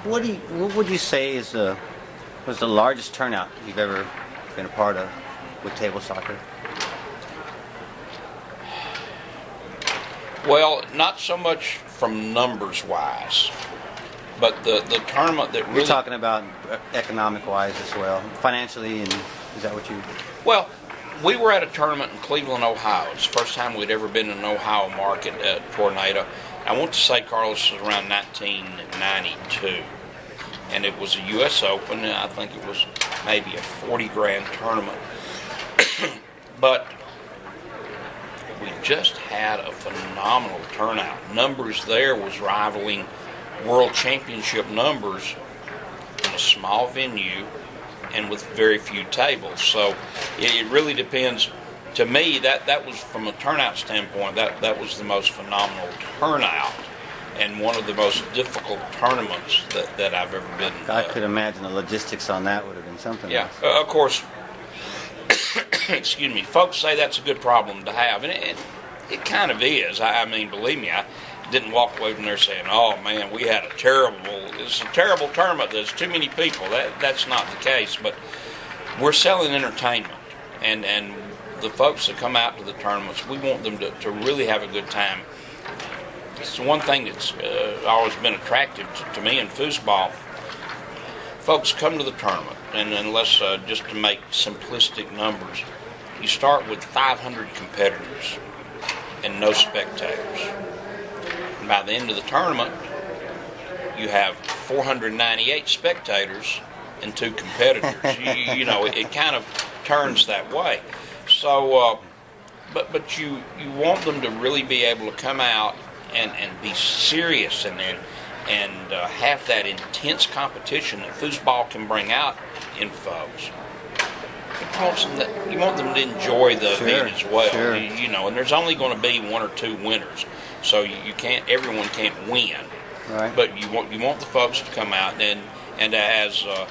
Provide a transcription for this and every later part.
What would you say was the largest turnout you've ever been a part of with table soccer? Well, not so much from numbers-wise, but the tournament that really... You're talking about economic-wise as well, financially, and is that what you... Well, we were at a tournament in Cleveland, Ohio. It's the first time we'd ever been in an Ohio market at Tornado. I want to say, Carlos, was around 1992. And it was a U.S. Open, and I think it was maybe a 40-grand tournament. But we just had a phenomenal turnout. Numbers there was rivaling World Championship numbers in a small venue and with very few tables. So it really depends. To me, that was, from a turnout standpoint, that was the most phenomenal turnout and one of the most difficult tournaments that I've ever been. I could imagine the logistics on that would have been something else. Of course, excuse me, folks say that's a good problem to have, and it kind of is. I mean, believe me, I didn't walk away from there saying, oh man, we had it's a terrible tournament, there's too many people. That's not the case, but we're selling entertainment, and the folks that come out to the tournaments, we want them to really have a good time. It's one thing that's always been attractive to me in foosball. Folks come to the tournament, and let's just to make simplistic numbers, you start with 500 competitors and no spectators. And by the end of the tournament, you have 498 spectators and 2 competitors. you know, it kind of turns that way. So, but you want them to really be able to come out and be serious and have that intense competition that foosball can bring out in folks. You want them to enjoy the event as well. Sure. You know, and there's only going to be 1 or 2 winners, so everyone can't win. Right. But you want the folks to come out, and as a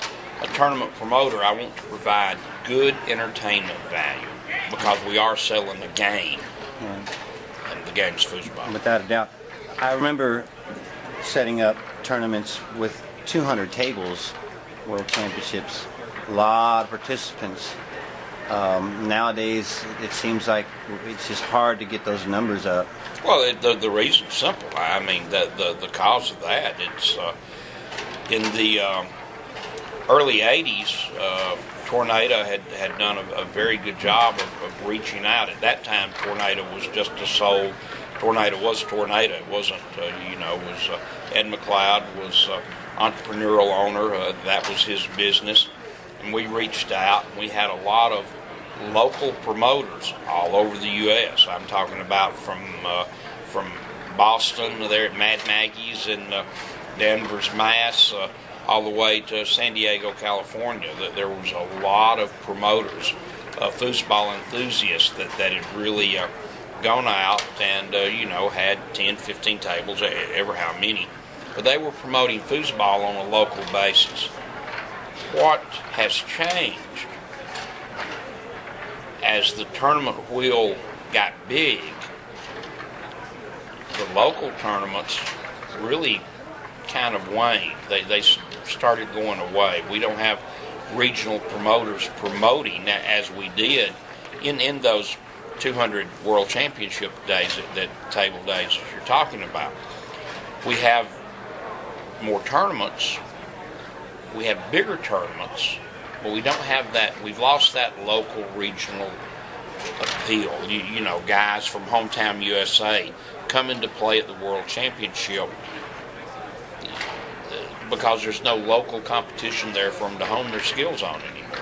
tournament promoter, I want to provide good entertainment value because we are selling a game. Yeah. And the game's foosball. Without a doubt. I remember setting up tournaments with 200 tables, World Championships, a lot of participants. Nowadays, it seems like it's just hard to get those numbers up. Well, the reason's simple. I mean, the cause of that, it's in the early 80s, Tornado had done a very good job of reaching out. At that time, Tornado was just a sole. Tornado was Tornado. It wasn't, was Ed McLeod was entrepreneurial owner. That was his business. And we reached out, and we had a lot of local promoters all over the U.S. I'm talking about from Boston, there at Mad Maggie's, and Danvers, Mass., all the way to San Diego, California. There was a lot of promoters, foosball enthusiasts that had really gone out and, had 10, 15 tables, ever how many. But they were promoting foosball on a local basis. What has changed as the tournament wheel got big, the local tournaments really kind of waned. They started going away. We don't have regional promoters promoting as we did in those 200 World Championship days, that table days that you're talking about. We have more tournaments. We have bigger tournaments, but we don't have that. We've lost that local, regional appeal. You know, guys from hometown USA coming to play at the World Championship because there's no local competition there for them to hone their skills on anymore.